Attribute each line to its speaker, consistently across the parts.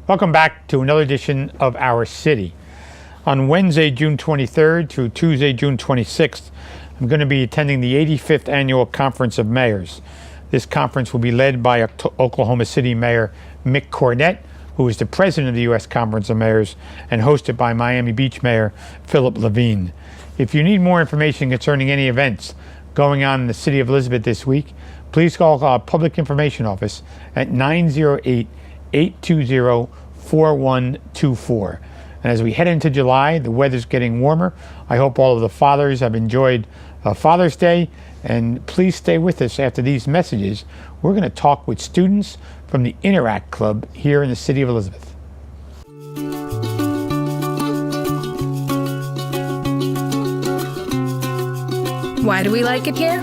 Speaker 1: Welcome back to another edition of Our City. On Wednesday, June 23rd through Tuesday, June 26th, I'm going to be attending the 85th Annual Conference of Mayors. This conference will be led by Oklahoma City Mayor Mick Cornett, who is the president of the U.S. Conference of Mayors, and hosted by Miami Beach Mayor Philip Levine. If you need more information concerning any events going on in the city of Elizabeth this week, please call our Public Information Office at 908-820-4124. And as we head into July, the weather's getting warmer. I hope all of the fathers have enjoyed Father's Day. And please stay with us after these messages. We're going to talk with students from the Interact Club here in the city of Elizabeth.
Speaker 2: Why do we like it here?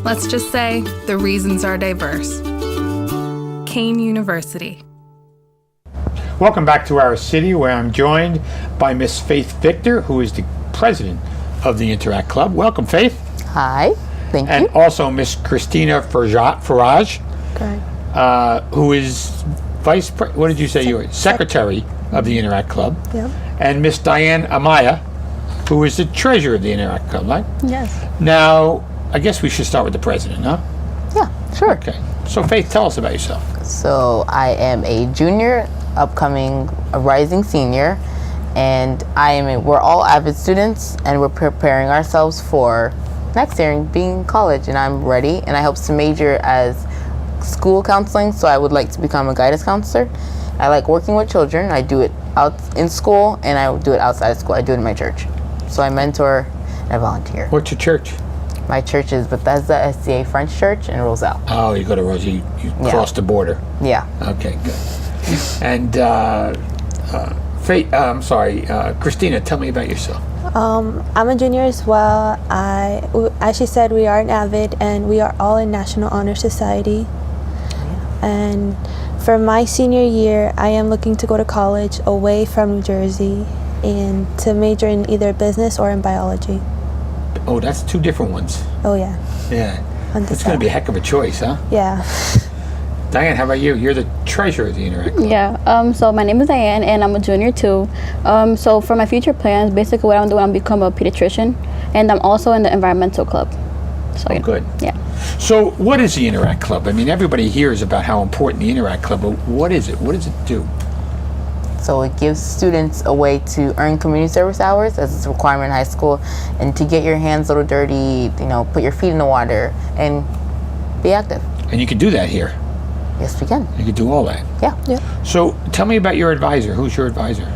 Speaker 2: Let's just say the reasons are diverse. Kane University.
Speaker 1: Welcome back to Our City, where I'm joined by Miss Faith Victor, who is the president of the Interact Club. Welcome, Faith.
Speaker 3: Hi, thank you.
Speaker 1: And also Miss Christina Farraj, who is what did you say you were? Secretary of the Interact Club.
Speaker 3: Yep.
Speaker 1: And Miss Diane Amaya, who is the treasurer of the Interact Club, right?
Speaker 3: Yes.
Speaker 1: Now, I guess we should start with the president, huh?
Speaker 3: Yeah, sure.
Speaker 1: Okay. So, Faith, tell us about yourself.
Speaker 3: So, I am a junior, upcoming a rising senior, and we're all avid students, and we're preparing ourselves for next year and being in college, and I'm ready, and I hope to major as school counseling, so I would like to become a guidance counselor. I like working with children. I do it out in school, and I do it outside of school. I do it in my church. So I mentor and I volunteer.
Speaker 1: What's your church?
Speaker 3: My church is Bethesda SDA French Church in Roselle.
Speaker 1: Oh, you go to Roselle. You cross the border.
Speaker 3: Yeah.
Speaker 1: Okay, good. And Christina, tell me about yourself.
Speaker 4: I'm a junior as well. As she said, we are an AVID, and we are all in National Honor Society. And for my senior year, I am looking to go to college away from New Jersey and to major in either business or in biology.
Speaker 1: Oh, that's two different ones.
Speaker 4: Oh, yeah.
Speaker 1: Yeah. That's going to be a heck of a choice, huh?
Speaker 4: Yeah.
Speaker 1: Diane, how about you? You're the treasurer of the Interact Club.
Speaker 5: Yeah, so my name is Diane, and I'm a junior too. So for my future plans, basically what I'm doing, I'm become a pediatrician, and I'm also in the environmental club. So
Speaker 1: good.
Speaker 5: Yeah.
Speaker 1: So what is the Interact Club? I mean, everybody hears about how important the Interact Club, but what is it? What does it do?
Speaker 3: So it gives students a way to earn community service hours, as it's a requirement in high school, and to get your hands a little dirty, put your feet in the water and be active.
Speaker 1: And you can do that here.
Speaker 3: Yes, we can.
Speaker 1: You can do all that.
Speaker 3: Yeah.
Speaker 1: So tell me about your advisor. Who's your advisor?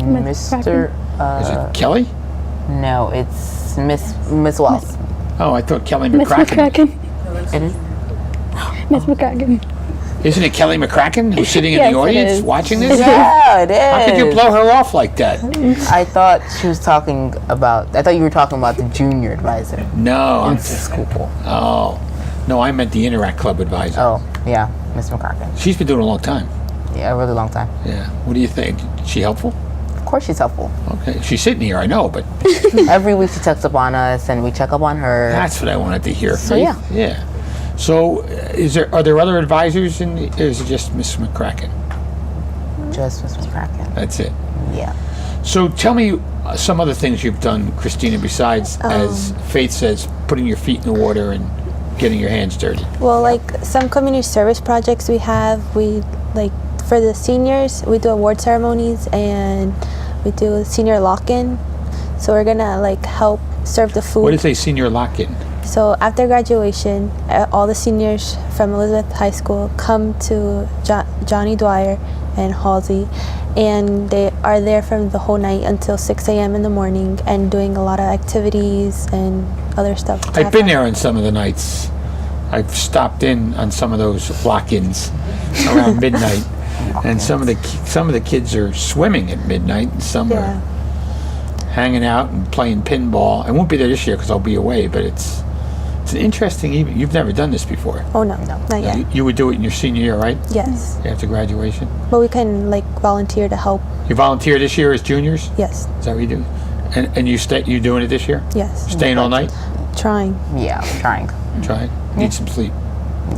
Speaker 3: Mr.
Speaker 1: Is it Kelly?
Speaker 3: No, it's Miss Wells.
Speaker 1: Oh, I thought Kelly
Speaker 5: Miss
Speaker 1: McCracken.
Speaker 3: It is?
Speaker 5: Miss McCracken.
Speaker 1: Isn't it Kelly McCracken who's sitting in
Speaker 5: Yes,
Speaker 1: the
Speaker 5: it
Speaker 1: audience
Speaker 5: is.
Speaker 1: watching this?
Speaker 3: Yeah, it is.
Speaker 1: How could you blow her off like that?
Speaker 3: I thought you were talking about the junior advisor.
Speaker 1: No.
Speaker 3: It's the school pool.
Speaker 1: Oh. No, I meant the Interact Club advisor.
Speaker 3: Oh, yeah, Miss McCracken.
Speaker 1: She's been doing it a long time.
Speaker 3: Yeah, a really long time.
Speaker 1: Yeah. What do you think? Is she helpful?
Speaker 3: Of course she's helpful.
Speaker 1: Okay. She's sitting here, I know, but
Speaker 3: Every week she checks up on us, and we check up on her.
Speaker 1: that's what I wanted to hear.
Speaker 3: So, yeah.
Speaker 1: Yeah. So, are there other advisors, or is it just Miss McCracken?
Speaker 3: Just Miss McCracken.
Speaker 1: That's it.
Speaker 3: Yeah.
Speaker 1: So, tell me some other things you've done, Christina, besides, as Faith says, putting your feet in the water and getting your hands dirty.
Speaker 4: Well, like some community service projects we have, for the seniors, we do award ceremonies and we do senior lock-in. So we're gonna help serve the food.
Speaker 1: What is a senior lock-in?
Speaker 4: So after graduation, all the seniors from Elizabeth High School come to Johnny Dwyer and Halsey, and they are there from the whole night until 6 a.m. in the morning and doing a lot of activities and other stuff.
Speaker 1: I've been there on some of the nights. I've stopped in on some of those lock-ins around midnight, and some of the kids are swimming at midnight, and some are hanging out and playing pinball. I won't be there this year because I'll be away, but it's an interesting evening. You've never done this before.
Speaker 4: Oh no, not yet.
Speaker 1: You would do it in your senior year, right?
Speaker 4: Yes.
Speaker 1: After graduation.
Speaker 4: But we can volunteer to help.
Speaker 1: You volunteer this year as juniors?
Speaker 4: Yes.
Speaker 1: Is that what you do? And you doing it this year?
Speaker 4: Yes.
Speaker 1: Staying all night?
Speaker 4: Trying.
Speaker 3: Yeah, I'm trying.
Speaker 1: Trying. Need some sleep.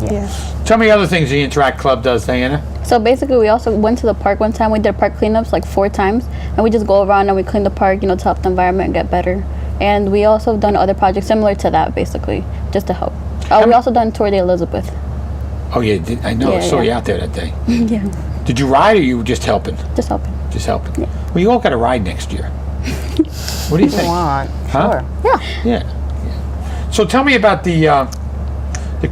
Speaker 4: Yeah.
Speaker 1: Tell me other things the Interact Club does, Diana.
Speaker 5: So basically, we also went to the park one time. We did park cleanups like 4 times, and we just go around and we clean the park, to help the environment get better. And we also have done other projects similar to that, basically, just to help. We also done Tour de Elizabeth.
Speaker 1: Oh yeah, I know. I saw you out there that day.
Speaker 5: Yeah,
Speaker 1: Did you ride, or you were just helping?
Speaker 5: just helping.
Speaker 1: Just helping.
Speaker 5: Yeah.
Speaker 1: Well, you all got to ride next year. What do you think?
Speaker 3: Want?
Speaker 1: Huh?
Speaker 3: Sure. Yeah.
Speaker 1: Yeah. So tell me about the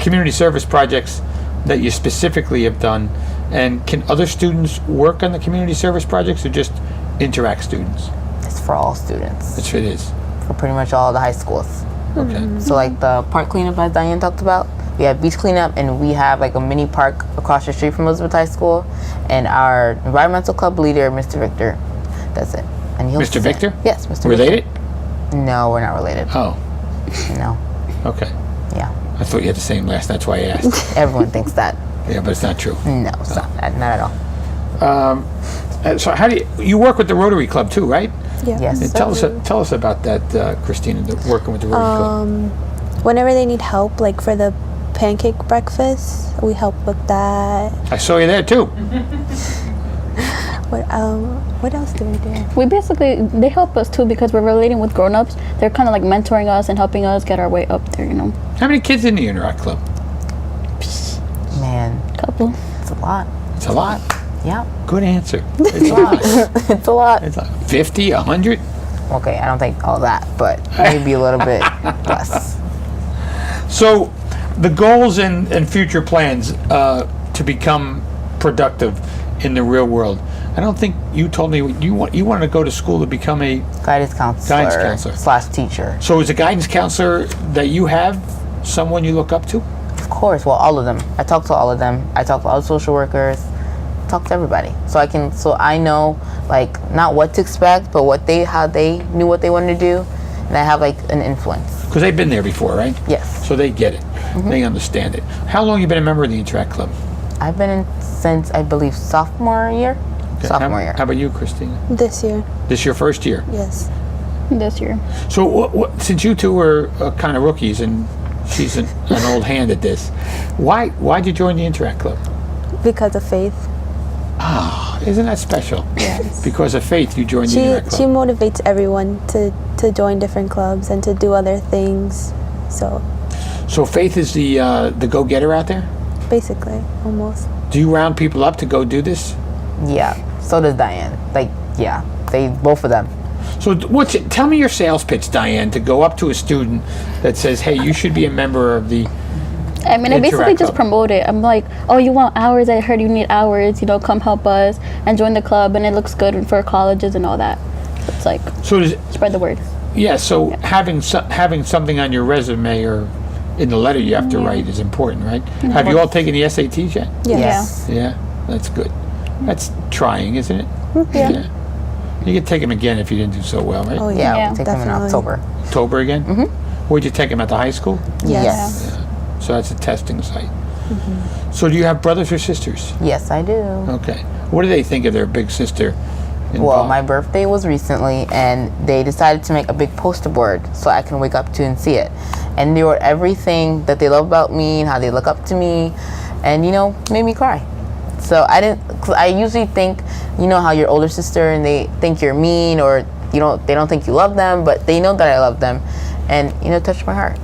Speaker 1: community service projects that you specifically have done, and can other students work on the community service projects, or just Interact students?
Speaker 3: It's for all students.
Speaker 1: That's what it is.
Speaker 3: For pretty much all the high schools.
Speaker 1: Okay.
Speaker 3: So like the park cleanup as Diane talked about, we have beach cleanup, and we have like a mini park across the street from Elizabeth High School, and our environmental club leader, Mr. Victor, does it. And he'll
Speaker 1: Mr. Victor?
Speaker 3: Yes, Mr.
Speaker 1: Related?
Speaker 3: Victor. No, we're not related.
Speaker 1: Oh,
Speaker 3: No.
Speaker 1: okay.
Speaker 3: Yeah.
Speaker 1: I thought you had the same last. That's why I asked.
Speaker 3: Everyone thinks that.
Speaker 1: Yeah, but it's not true.
Speaker 3: No, it's not at all.
Speaker 1: So how do you work with the Rotary Club too, right?
Speaker 4: Yeah.
Speaker 3: Yes.
Speaker 1: And tell us about that, Christina, working with the Rotary Club.
Speaker 4: Whenever they need help, like for the pancake breakfast, we help with that.
Speaker 1: I saw you there too.
Speaker 4: What else do we do?
Speaker 5: We basically, they help us too because we're relating with grown-ups. They're kind of like mentoring us and helping us get our way up there,
Speaker 1: How many kids in the Interact Club?
Speaker 3: Man,
Speaker 5: Couple.
Speaker 3: it's a lot.
Speaker 1: It's a lot.
Speaker 3: Yeah.
Speaker 1: Good answer. It's a lot.
Speaker 3: It's a lot.
Speaker 1: It's like 50, 100.
Speaker 3: Okay, I don't think all that, but maybe a little bit less.
Speaker 1: So, the goals and future plans to become productive in the real world. I don't think you told me you wanted to go to school to become a.
Speaker 3: Guidance counselor. / teacher.
Speaker 1: So, is a guidance counselor that you have someone you look up to?
Speaker 3: Of course, well, all of them. I talk to all of them. I talk to all the social workers. Talk to everybody, so I know like not what to expect, but how they knew what they wanted to do, and I have like an influence.
Speaker 1: Because they've been there before, right?
Speaker 3: Yes.
Speaker 1: So they get it. They understand it. How long you been a member of the Interact Club?
Speaker 3: I've been in since I believe sophomore year.
Speaker 1: Okay.
Speaker 3: Sophomore year.
Speaker 1: How about you, Christina?
Speaker 4: This year.
Speaker 1: This your first year?
Speaker 4: Yes.
Speaker 5: This year.
Speaker 1: So since you two were kind of rookies and she's an old hand at this, why'd you join the Interact Club?
Speaker 4: Because of Faith.
Speaker 1: Isn't that special?
Speaker 4: Yes.
Speaker 1: Because of Faith, you joined the Interact
Speaker 4: She
Speaker 1: Club.
Speaker 4: motivates everyone to join different clubs and to do other things. So
Speaker 1: So Faith is the go-getter out there?
Speaker 4: basically, almost.
Speaker 1: Do you round people up to go do this?
Speaker 3: Yeah. So does Diane. Like, yeah, they both of them.
Speaker 1: So tell me your sales pitch, Diane, to go up to a student that says, hey, you should be a member of the
Speaker 5: I mean, I basically
Speaker 1: Interact
Speaker 5: just
Speaker 1: Club.
Speaker 5: promote it. I'm like, oh, you want hours? I heard you need hours. Come help us and join the club, and it looks good for colleges and all that. So it's like,
Speaker 1: So does
Speaker 5: spread the word.
Speaker 1: yeah, so having something on your resume or in the letter you have to write is important, right? Have you all taken the SATs yet?
Speaker 3: Yes.
Speaker 1: Yeah, that's good. That's trying, isn't it?
Speaker 5: Yeah.
Speaker 1: You could take them again if you didn't do so well, right?
Speaker 4: Oh
Speaker 3: Yeah.
Speaker 5: Yeah,
Speaker 3: We'll take them in
Speaker 4: definitely.
Speaker 3: October.
Speaker 1: October again? Where'd you take them, at the high school?
Speaker 3: Yes.
Speaker 1: So that's a testing site. So do you have brothers or sisters?
Speaker 3: Yes, I do.
Speaker 1: Okay. What do they think of their big sister involved?
Speaker 3: Well, my birthday was recently, and they decided to make a big poster board so I can wake up to and see it. And they wrote everything that they love about me and how they look up to me, and made me cry. So cause I usually think, how your older sister and they think you're mean or they don't think you love them, but they know that I love them, and it touched my heart.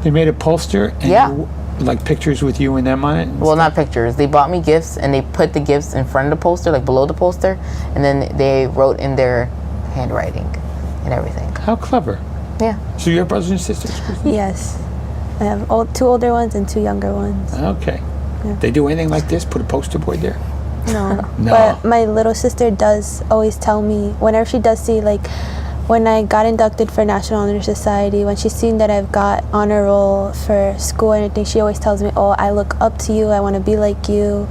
Speaker 1: They made a poster and
Speaker 3: Yeah.
Speaker 1: like pictures with you and them on it? and
Speaker 3: Well,
Speaker 1: stuff?
Speaker 3: not pictures. They bought me gifts, and they put the gifts in front of the poster, like below the poster, and then they wrote in their handwriting and everything.
Speaker 1: How clever.
Speaker 3: Yeah.
Speaker 1: So you have brothers and sisters? Christina?
Speaker 4: Yes. I have 2 older ones and 2 younger ones.
Speaker 1: Okay. They do anything like this? Put a poster board there?
Speaker 4: No.
Speaker 1: No.
Speaker 4: But my little sister does always tell me, whenever she does see, like, when I got inducted for National Honor Society, when she's seen that I've got honor roll for school and everything, she always tells me, oh, I look up to you, I want to be like you.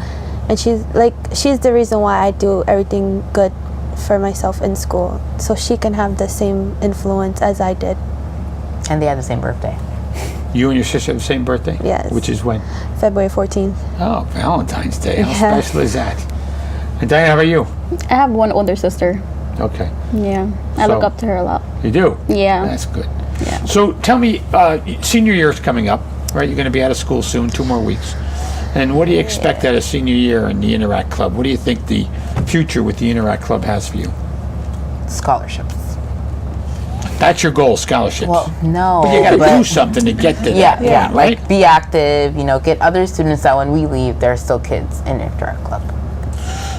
Speaker 4: And she's the reason why I do everything good for myself in school, so she can have the same influence as I did.
Speaker 3: And they had the same birthday.
Speaker 1: You and your sister have the same birthday?
Speaker 4: Yes.
Speaker 1: Which is when?
Speaker 4: February 14th.
Speaker 1: Oh, Valentine's Day. How
Speaker 4: Yeah.
Speaker 1: special is that? And Diane, how about you?
Speaker 5: I have one older sister.
Speaker 1: Okay.
Speaker 5: Yeah. I look
Speaker 1: So-
Speaker 5: up to her a lot.
Speaker 1: You do?
Speaker 5: Yeah.
Speaker 1: That's good.
Speaker 5: Yeah.
Speaker 1: So tell me, senior year is coming up. right? You're going to be out of school soon, 2 more weeks. And what do you expect out of senior year in the Interact Club? What do you think the future with the Interact Club has for you?
Speaker 3: Scholarships.
Speaker 1: That's your goal, scholarships.
Speaker 3: Well, no.
Speaker 1: But you got to do something to get to that point, right?
Speaker 3: Like be active, get other students that when we leave, there are still kids in Interact Club.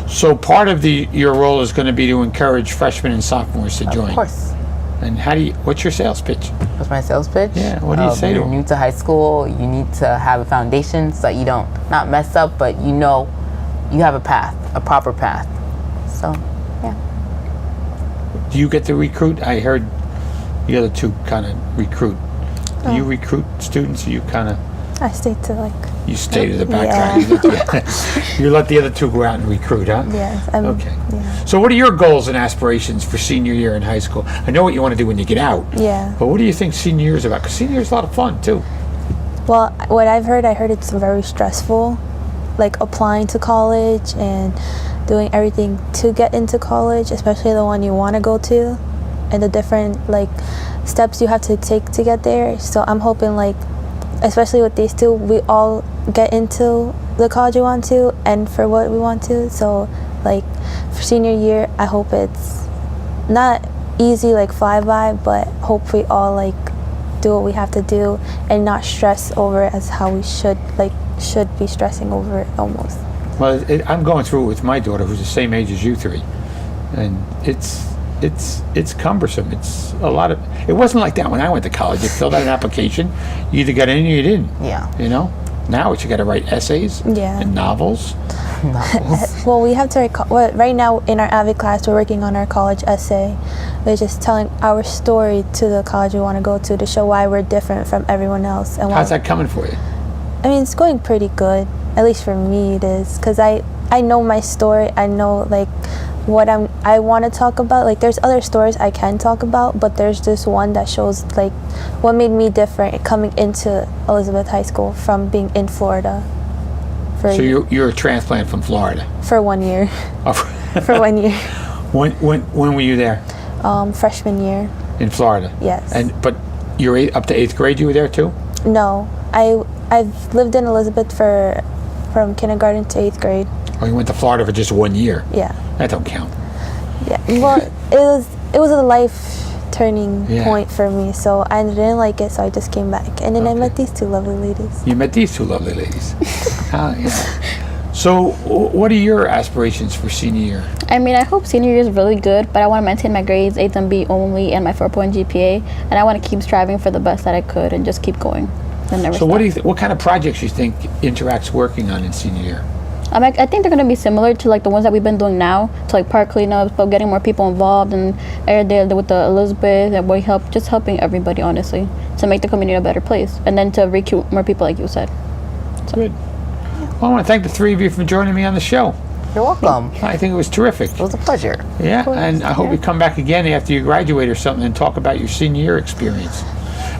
Speaker 1: So part of your role is going to be to encourage freshmen and sophomores to join.
Speaker 3: Of course.
Speaker 1: And what's your sales pitch?
Speaker 3: What's my sales pitch?
Speaker 1: Yeah, what do you say to
Speaker 3: You're
Speaker 1: them?
Speaker 3: new to high school, you need to have a foundation so that you don't, not mess up, but you have a path, a proper path. So, yeah.
Speaker 1: Do you get to recruit? I heard the other two kind of recruit. Do you recruit students, or you kind of...
Speaker 4: I stay to
Speaker 1: You stay to the background. You let the other two go out and recruit, huh?
Speaker 4: yes.
Speaker 1: Okay.
Speaker 4: Yeah.
Speaker 1: So what are your goals and aspirations for senior year in high school? I know what you want to do when you get out.
Speaker 4: Yeah.
Speaker 1: But what do you think senior year is about? Because senior year is a lot of fun, too.
Speaker 4: Well, what I heard it's very stressful, like applying to college and doing everything to get into college, especially the one you want to go to, and the different steps you have to take to get there. So I'm hoping especially with these two, we all get into the college we want to and for what we want to. So for senior year, I hope it's not easy fly by, but hope we all do what we have to do and not stress over it as how we should be stressing over it almost.
Speaker 1: Well, I'm going through it with my daughter, who's the same age as you three, and it's cumbersome. It's a lot of. It wasn't like that when I went to college. You filled out an application, you either got in or you didn't.
Speaker 3: Yeah.
Speaker 1: Now you got to write essays and novels.
Speaker 4: Well, we have to right now in our AVID class, we're working on our college essay. We're just telling our story to the college we want to go to show why we're different from everyone else. And
Speaker 1: How's that coming for you?
Speaker 4: I mean, it's going pretty good. At least for me, it is, because I know my story. I know what I want to talk about. There's other stories I can talk about, but there's this one that shows what made me different coming into Elizabeth High School from being in Florida.
Speaker 1: So you're a transplant from Florida.
Speaker 4: For 1 year.
Speaker 1: Oh.
Speaker 4: For 1 year.
Speaker 1: When were you there?
Speaker 4: Freshman year.
Speaker 1: In Florida.
Speaker 4: Yes.
Speaker 1: But you're up to 8th grade. You were there too?
Speaker 4: No, I've lived in Elizabeth from kindergarten to 8th grade.
Speaker 1: Oh, you went to Florida for just 1 year?
Speaker 4: Yeah.
Speaker 1: That don't count.
Speaker 4: Yeah. Well, it was a life turning point for me, so I didn't like it, so I just came back, and then I met these two lovely ladies.
Speaker 1: You met these two lovely ladies. So, what are your aspirations for senior year?
Speaker 5: I mean, I hope senior year is really good, but I want to maintain my grades, 8th and B only, and my 4-point GPA, and I want to keep striving for the best that I could and just keep going. And never
Speaker 1: So,
Speaker 5: stop.
Speaker 1: what kind of projects you think Interact's working on in senior year?
Speaker 5: I think they're going to be similar to the ones that we've been doing now, to park cleanups, but getting more people involved, and with the Elizabeth, and we just helping everybody, honestly, to make the community a better place, and then to recruit more people, like you said. So.
Speaker 1: Good. Well, I want to thank the three of you for joining me on the show.
Speaker 3: You're welcome.
Speaker 1: I think it was terrific.
Speaker 3: It was a pleasure.
Speaker 1: Yeah, and I hope you come back again after you graduate or something and talk about your senior year experience.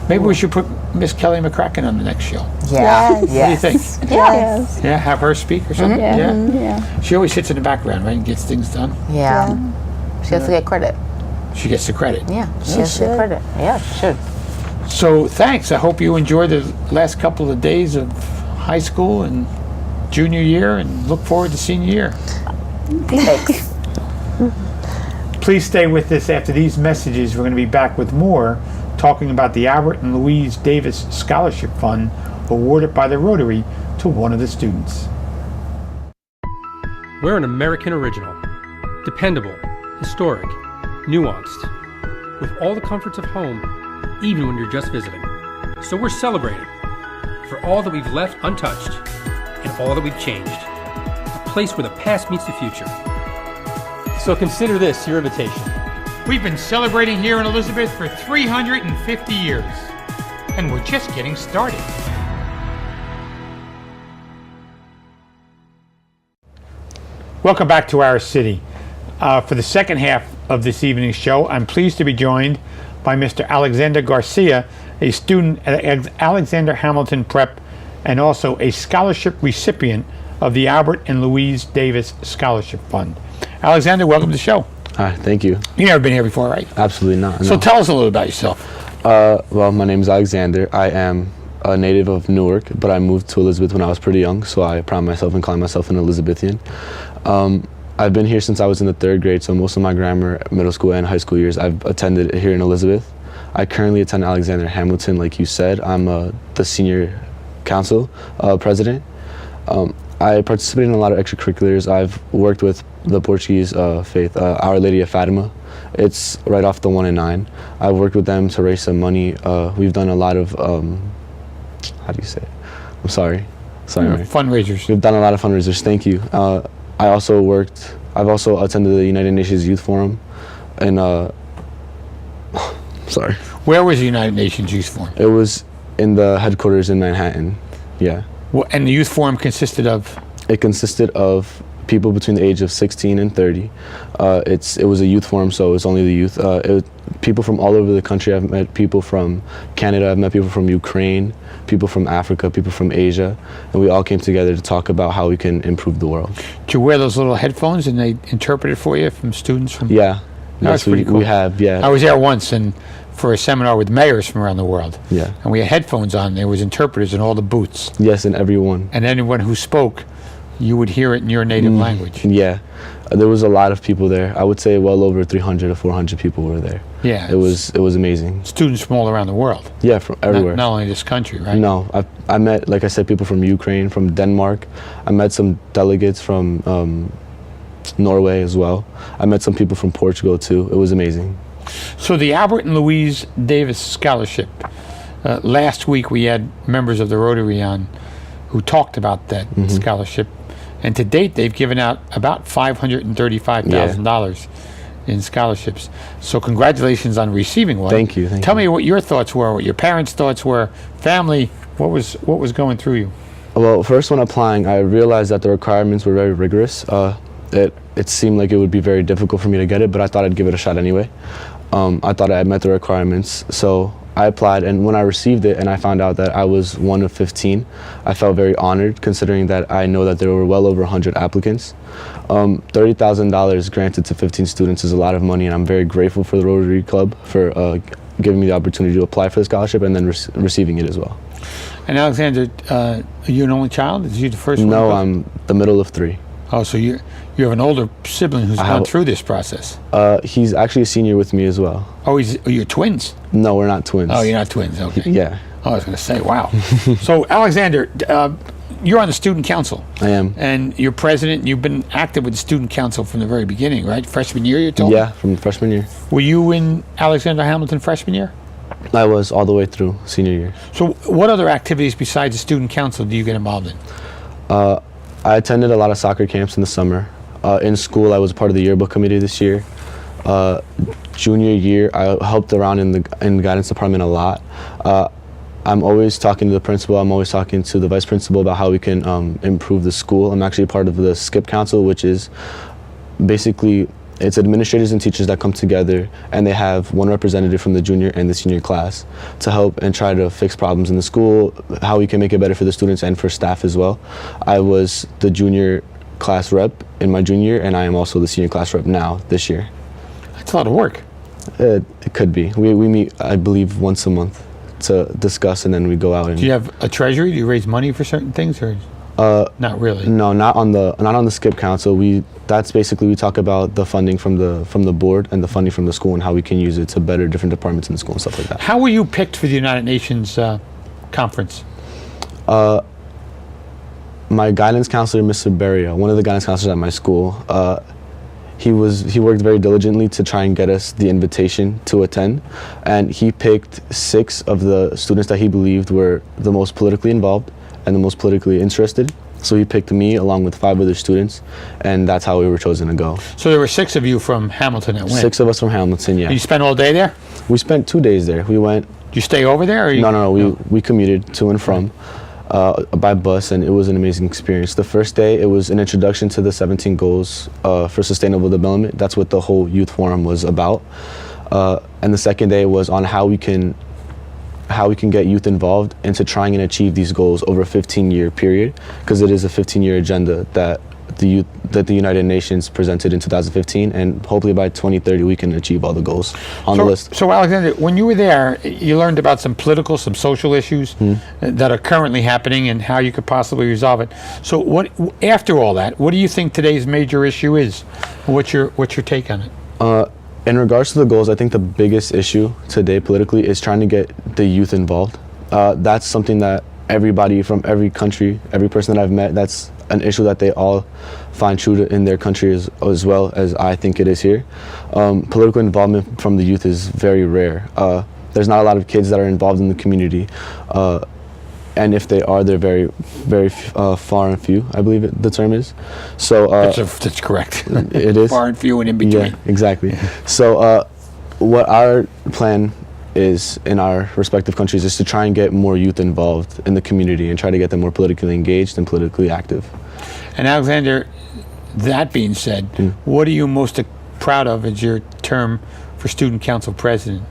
Speaker 1: Maybe we should put Miss Kelly McCracken on the next show.
Speaker 3: Yeah.
Speaker 4: Yes.
Speaker 1: What do you think?
Speaker 5: Yes.
Speaker 1: Yeah, have her speak or something?
Speaker 5: Yeah. Yeah.
Speaker 1: She always sits in the background, right, and gets things done.
Speaker 3: Yeah. She has to get credit.
Speaker 1: She gets the credit.
Speaker 3: Yeah. She has to get credit. Yeah, she should.
Speaker 1: So thanks. I hope you enjoy the last couple of days of high school and junior year, and look forward to senior year.
Speaker 3: Thanks.
Speaker 1: Please stay with us after these messages. We're going to be back with more, talking about the Albert and Louise Davis Scholarship Fund awarded by the Rotary to one of the students.
Speaker 6: We're an American original, dependable, historic, nuanced, with all the comforts of home, even when you're just visiting. So we're celebrating for all that we've left untouched and all that we've changed, a place where the past meets the future. So consider this your invitation.
Speaker 1: We've been celebrating here in Elizabeth for 350 years, and we're just getting started. Welcome back to our city. For the second half of this evening's show, I'm pleased to be joined by Mr. Alexandre Garcia, a student at Alexander Hamilton Prep and also a scholarship recipient of the Albert and Louise Davis Scholarship Fund. Alexander, welcome to the show.
Speaker 7: Hi, thank you.
Speaker 1: You've never been here before, right?
Speaker 7: Absolutely not.
Speaker 1: So
Speaker 7: no.
Speaker 1: tell us a little about yourself.
Speaker 7: Well, my name is Alexander. I am a native of Newark, but I moved to Elizabeth when I was pretty young, so I pride myself and call myself an Elizabethan. I've been here since I was in the 3rd grade, so most of my grammar, middle school, and high school years I've attended here in Elizabeth. I currently attend Alexandre Hamilton, like you said. I'm the senior council president. I participated in a lot of extracurriculars. I've worked with the Portuguese faith, Our Lady of Fatima. It's right off the 1 and 9. I've worked with them to raise some money. We've done a lot of, how do you say it? I'm sorry. Mary.
Speaker 1: Fundraisers.
Speaker 7: We've done a lot of fundraisers, thank you. I've also attended the United Nations Youth Forum, and sorry.
Speaker 1: Where was the United Nations Youth Forum?
Speaker 7: It was in the headquarters in Manhattan, yeah.
Speaker 1: And the youth forum consisted of?
Speaker 7: It consisted of people between the age of 16 and 30. It was a youth forum, so it was only the youth. People from all over the country. I've met people from Canada, I've met people from Ukraine, people from Africa, people from Asia, and we all came together to talk about how we can improve the world.
Speaker 1: Did you wear those little headphones and they interpreted for you from students from?
Speaker 7: Yeah.
Speaker 1: That's pretty cool.
Speaker 7: We have, yeah.
Speaker 1: I was there once and for a seminar with mayors from around the world.
Speaker 7: Yeah.
Speaker 1: And we had headphones on. There was interpreters in all the booths.
Speaker 7: Yes, in everyone.
Speaker 1: And anyone who spoke, you would hear it in your native language.
Speaker 7: Yeah. There was a lot of people there. I would say well over 300 to 400 people were there.
Speaker 1: Yeah.
Speaker 7: It was amazing.
Speaker 1: Students from all around the world.
Speaker 7: Yeah, from everywhere.
Speaker 1: Not only this country, right?
Speaker 7: No, I met, like I said, people from Ukraine, from Denmark. I met some delegates from Norway as well. I met some people from Portugal too. It was amazing.
Speaker 1: So the Albert and Louise Davis Scholarship. Last week we had members of the Rotary on who talked about that scholarship. And to date, they've given out about $535,000 in scholarships. So congratulations on receiving one.
Speaker 7: Thank you.
Speaker 1: Tell me what your thoughts were, what your parents' thoughts were, family. What was going through you?
Speaker 7: Well, first when applying, I realized that the requirements were very rigorous. It seemed like it would be very difficult for me to get it, but I thought I'd give it a shot anyway. I thought I had met the requirements, so I applied, and when I received it and I found out that I was one of 15, I felt very honored, considering that I know that there were well over 100 applicants. $30,000 granted to 15 students is a lot of money, and I'm very grateful for the Rotary Club for giving me the opportunity to apply for the scholarship and then receiving it as well.
Speaker 1: And Alexander, are you an only child? Is you the first one?
Speaker 7: No, I'm the middle of 3.
Speaker 1: Oh, so you have an older sibling who's gone through this process.
Speaker 7: He's actually a senior with me as well.
Speaker 1: Oh, you're twins?
Speaker 7: No, we're not twins.
Speaker 1: Oh, you're not twins. Okay.
Speaker 7: Yeah.
Speaker 1: Oh, I was going to say, wow. So, Alexander, you're on the student council.
Speaker 7: I am.
Speaker 1: And you're president. You've been active with the student council from the very beginning, right? Freshman year, you told me?
Speaker 7: Yeah, from freshman year.
Speaker 1: Were you in Alexander Hamilton freshman year?
Speaker 7: I was all the way through senior year.
Speaker 1: So, what other activities besides the student council do you get involved in?
Speaker 7: I attended a lot of soccer camps in the summer. In school, I was part of the yearbook committee this year. Junior year, I helped around in the guidance department a lot. I'm always talking to the principal. I'm always talking to the vice principal about how we can improve the school. I'm actually part of the SCIP council, which is basically it's administrators and teachers that come together, and they have one representative from the junior and the senior class to help and try to fix problems in the school, how we can make it better for the students and for staff as well. I was the junior class rep in my junior year, and I am also the senior class rep now this year.
Speaker 1: That's a lot of work.
Speaker 7: It could be. We meet, I believe, once a month to discuss, and then we go out and...
Speaker 1: Do you have a treasury? Do you raise money for certain things, or not really?
Speaker 7: No, not on the SCIP council. That's basically, we talk about the funding from the board and the funding from the school and how we can use it to better different departments in the school and stuff like that.
Speaker 1: How were you picked for the United Nations conference?
Speaker 7: My guidance counselor, Mr. Beria, one of the guidance counselors at my school, he worked very diligently to try and get us the invitation to attend, and he picked 6 of the students that he believed were the most politically involved and the most politically interested. So he picked me along with 5 other students, and that's how we were chosen to go.
Speaker 1: So there were 6 of you from Hamilton that went?
Speaker 7: 6 of us from Hamilton, yeah.
Speaker 1: And you spent all day there?
Speaker 7: We spent 2 days there. We went...
Speaker 1: Did you stay over there? Or
Speaker 7: No. We commuted to and from by bus, and it was an amazing experience. The first day, it was an introduction to the 17 goals for sustainable development. That's what the whole youth forum was about. And the second day was on how we can get youth involved into trying and achieve these goals over a 15-year period, because it is a 15-year agenda that the United Nations presented in 2015, and hopefully by 2030 we can achieve all the goals on the list.
Speaker 1: So Alexandre, when you were there, you learned about some political, some social issues that are currently happening and how you could possibly resolve it. So what, after all that, what do you think today's major issue is? What's your take on it?
Speaker 7: In regards to the goals, I think the biggest issue today politically is trying to get the youth involved. That's something that everybody from every country, every person that I've met, that's an issue that they all find true in their country as well as I think it is here. Political involvement from the youth is very rare. There's not a lot of kids that are involved in the community. And if they are, they're very, very far and few, I believe the term is. So
Speaker 1: That's correct.
Speaker 7: it is.
Speaker 1: Far and few and in between.
Speaker 7: Yeah, exactly. So what our plan is in our respective countries is to try and get more youth involved in the community and try to get them more politically engaged and politically active.
Speaker 1: And Alexander, that being said, what are you most proud of as your term for student council president?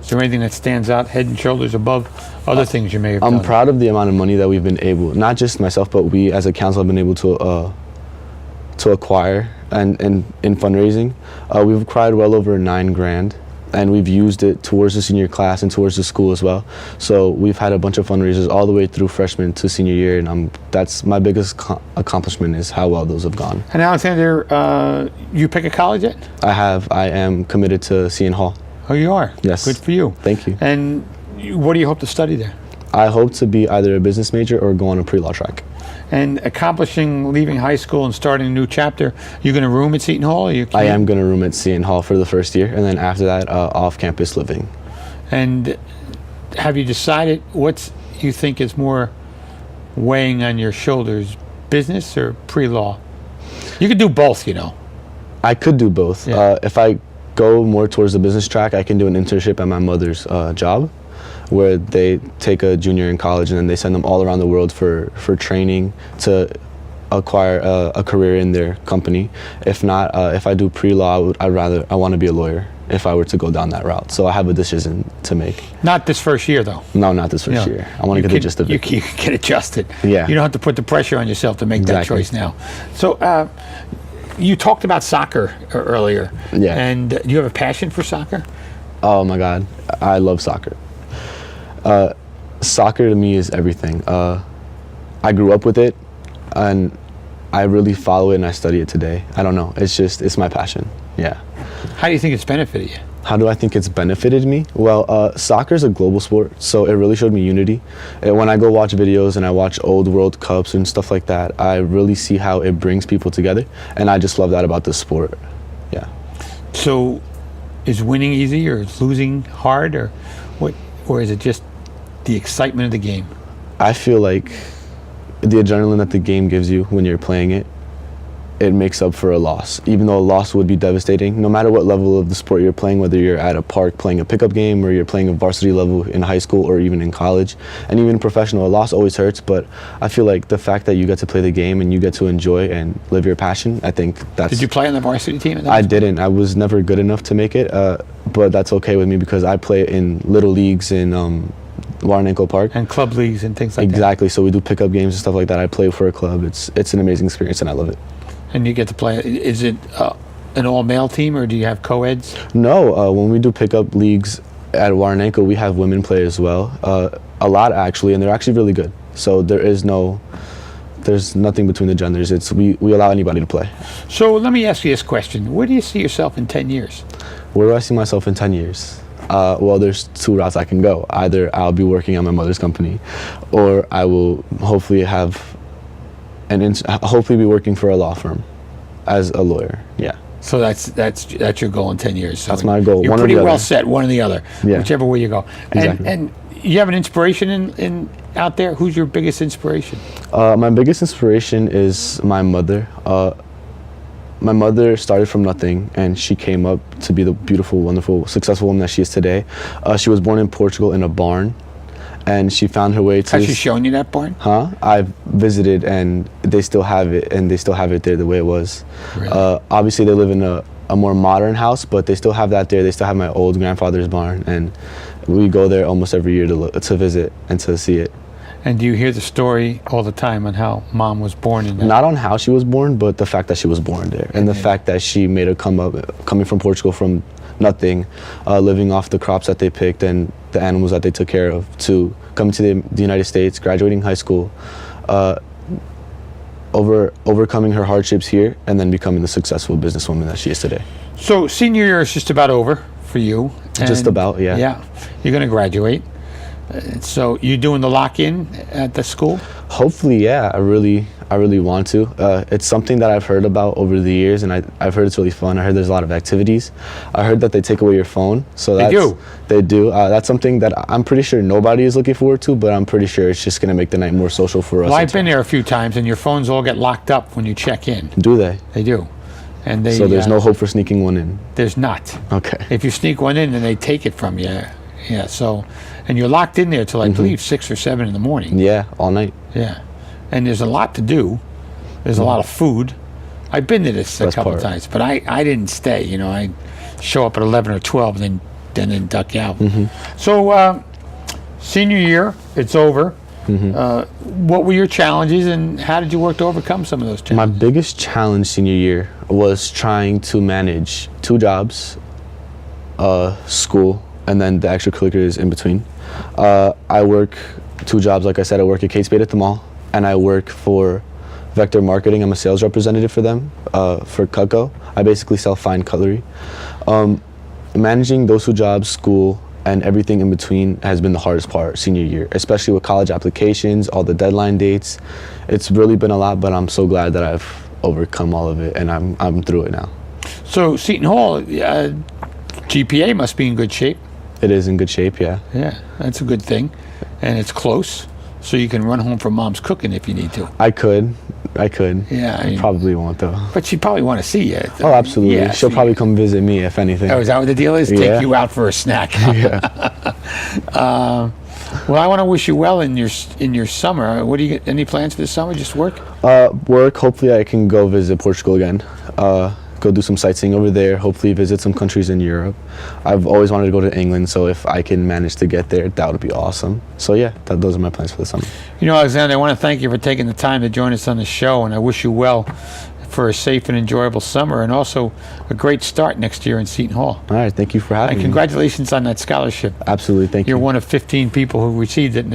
Speaker 1: Is there anything that stands out head and shoulders above other things you may have done?
Speaker 7: I'm proud of the amount of money that we've been able, not just myself, but we as a council have been able to acquire and in fundraising. We've acquired well over $9 grand. And we've used it towards the senior class and towards the school as well. So we've had a bunch of fundraisers all the way through freshman to senior year, and that's my biggest accomplishment is how well those have gone.
Speaker 1: And Alexander, you pick a college yet?
Speaker 7: I am committed to Seton Hall.
Speaker 1: Oh, you are?
Speaker 7: Yes.
Speaker 1: Good for you.
Speaker 7: Thank you.
Speaker 1: And what do you hope to study there?
Speaker 7: I hope to be either a business major or go on a pre-law track.
Speaker 1: And accomplishing leaving high school and starting a new chapter, you going to room at Seton Hall? Or
Speaker 7: I am going to room at Seton Hall for the first year, and then after that, off-campus living.
Speaker 1: And have you decided what you think is more weighing on your shoulders, business or pre-law? You could do both, you know.
Speaker 7: I could do both.
Speaker 1: Yeah.
Speaker 7: If I go more towards the business track, I can do an internship at my mother's job, where they take a junior in college and then they send them all around the world for training to acquire a career in their company. If not, if I do pre-law, I want to be a lawyer if I were to go down that route. So I have a decision to make.
Speaker 1: Not this first year, though.
Speaker 7: No, not this first year. I want to get the gist of it.
Speaker 1: You can get adjusted.
Speaker 7: Yeah.
Speaker 1: You don't have to put the pressure on yourself to make
Speaker 7: Exactly.
Speaker 1: that choice now. So you talked about soccer earlier.
Speaker 7: Yeah.
Speaker 1: And do you have a passion for soccer?
Speaker 7: Oh my God, I love soccer. Soccer to me is everything. I grew up with it, and I really follow it and I study it today. I don't know. It's my passion. Yeah.
Speaker 1: How do you think it's benefited you?
Speaker 7: How do I think it's benefited me? Well, soccer is a global sport, so it really showed me unity. And when I go watch videos and I watch old World Cups and stuff like that, I really see how it brings people together, and I just love that about the sport. Yeah.
Speaker 1: So is winning easy or is losing hard or what? Or is it just the excitement of the game?
Speaker 7: I feel like the adrenaline that the game gives you when you're playing it, it makes up for a loss. Even though a loss would be devastating, no matter what level of the sport you're playing, whether you're at a park playing a pickup game or you're playing a varsity level in high school or even in college, and even professional, a loss always hurts, but I feel like the fact that you get to play the game and you get to enjoy and live your passion, I think that's...
Speaker 1: Did you play on the varsity team at that
Speaker 7: I
Speaker 1: time?
Speaker 7: didn't. I was never good enough to make it, but that's okay with me because I play in little leagues in Warren Park.
Speaker 1: And club leagues and things like that.
Speaker 7: Exactly. So we do pickup games and stuff like that. I play for a club. It's an amazing experience and I love it.
Speaker 1: And you get to play. Is it an all-male team or do you have co-eds?
Speaker 7: No, when we do pickup leagues at Warren, we have women play as well. A lot actually, and they're actually really good. So there's nothing between the genders. We allow anybody to play.
Speaker 1: So let me ask you this question. Where do you see yourself in 10 years?
Speaker 7: Where do I see myself in 10 years? Well, there's two routes I can go. Either I'll be working at my mother's company, or I will hopefully hopefully be working for a law firm as a lawyer. Yeah.
Speaker 1: So that's your goal in 10 years. So
Speaker 7: that's my goal.
Speaker 1: You're
Speaker 7: one
Speaker 1: pretty
Speaker 7: or the
Speaker 1: well
Speaker 7: other.
Speaker 1: set, one or the other,
Speaker 7: Yeah.
Speaker 1: whichever way you go.
Speaker 7: Exactly.
Speaker 1: And you have an inspiration in out there? Who's your biggest inspiration?
Speaker 7: My biggest inspiration is my mother. My mother started from nothing, and she came up to be the beautiful, wonderful, successful woman that she is today. She was born in Portugal in a barn, and she found her way to...
Speaker 1: Has she shown you that barn?
Speaker 7: Huh? I've visited, and they still have it, and they still have it there the way it was.
Speaker 1: Really?
Speaker 7: Obviously, they live in a more modern house, but they still have that there. They still have my old grandfather's barn, and we go there almost every year to visit and to see it.
Speaker 1: And do you hear the story all the time on how mom was born in that?
Speaker 7: Not on how she was born, but the fact that she was born there, and the fact that she made a come up, coming from Portugal from nothing, living off the crops that they picked and the animals that they took care of, to come to the United States, graduating high school, overcoming her hardships here, and then becoming the successful businesswoman that she is today.
Speaker 1: So senior year is just about over for you.
Speaker 7: Just about, yeah.
Speaker 1: Yeah, you're going to graduate. So you doing the lock-in at the school?
Speaker 7: Hopefully, yeah. I really want to. It's something that I've heard about over the years, and I've heard it's really fun. I heard there's a lot of activities. I heard that they take away your phone. So
Speaker 1: They do?
Speaker 7: They do. That's something that I'm pretty sure nobody is looking forward to, but I'm pretty sure it's just going to make the night more social for us.
Speaker 1: Well, I've been there a few times, and your phones all get locked up when you check in.
Speaker 7: Do they?
Speaker 1: They do. And they,
Speaker 7: So there's no hope for sneaking one in?
Speaker 1: There's not.
Speaker 7: Okay.
Speaker 1: If you sneak one in, then they take it from you. Yeah, so, and you're locked in there till I believe 6 or 7 in the morning.
Speaker 7: Yeah, all night.
Speaker 1: Yeah. And there's a lot to do. There's a lot of food. I've been to this a
Speaker 7: Best
Speaker 1: couple
Speaker 7: part.
Speaker 1: times, but I didn't stay. You know, I show up at 11 or 12, then duck out. So, senior year, it's over. What were your challenges, and how did you work to overcome some of those
Speaker 7: My
Speaker 1: challenges?
Speaker 7: biggest challenge senior year was trying to manage 2 jobs, school, and then the extracurriculars in between. I work 2 jobs, like I said. I work at Kate Spade at the mall, and I work for Vector Marketing. I'm a sales representative for them, for Cutco. I basically sell fine cutlery. Managing those 2 jobs, school, and everything in between has been the hardest part senior year, especially with college applications, all the deadline dates. It's really been a lot, but I'm so glad that I've overcome all of it, and I'm through it now.
Speaker 1: So, Seton Hall, GPA must be in good shape.
Speaker 7: It is in good shape, yeah.
Speaker 1: Yeah, that's a good thing. And it's close, so you can run home from mom's cooking if you need to.
Speaker 7: I could.
Speaker 1: Yeah, I mean,
Speaker 7: Probably won't, though.
Speaker 1: but she'd probably want to see you.
Speaker 7: Oh, absolutely.
Speaker 1: Yeah,
Speaker 7: She'll probably come visit me, if anything.
Speaker 1: Oh, is that what the deal is?
Speaker 7: Yeah.
Speaker 1: Take you out for a snack. Well, I want to wish you well in your summer. What do you get? Any plans for this summer? Just work?
Speaker 7: Work. Hopefully I can go visit Portugal again. Go do some sightseeing over there. Hopefully visit some countries in Europe. I've always wanted to go to England, so if I can manage to get there, that would be awesome. So yeah, those are my plans for the summer.
Speaker 1: You know, Alexandre, I want to thank you for taking the time to join us on the show, and I wish you well for a safe and enjoyable summer, and also a great start next year in Seton Hall.
Speaker 7: All right, thank you for having
Speaker 1: And
Speaker 7: me.
Speaker 1: congratulations on that scholarship.
Speaker 7: Absolutely, thank
Speaker 1: You're
Speaker 7: you.
Speaker 1: one of 15 people who received it, and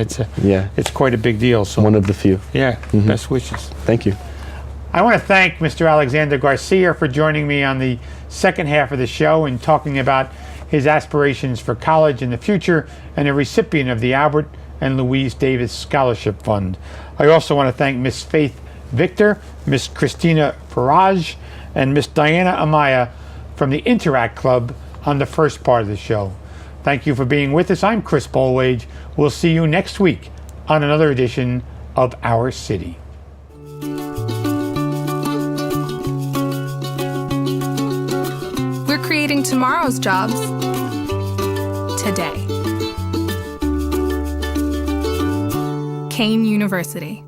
Speaker 1: it's quite a big deal. So
Speaker 7: One of the few.
Speaker 1: yeah, best wishes.
Speaker 7: Thank you.
Speaker 1: I want to thank Mr. Alexandre Garcia for joining me on the second half of the show and talking about his aspirations for college in the future, and a recipient of the Albert and Louise Davis Scholarship Fund. I also want to thank Miss Faith Victor, Miss Christina Farraj, and Miss Diana Amaya from the Interact Club on the first part of the show. Thank you for being with us. I'm Chris Bolwage. We'll see you next week on another edition of Our City.
Speaker 2: We're creating tomorrow's jobs today. Kane University.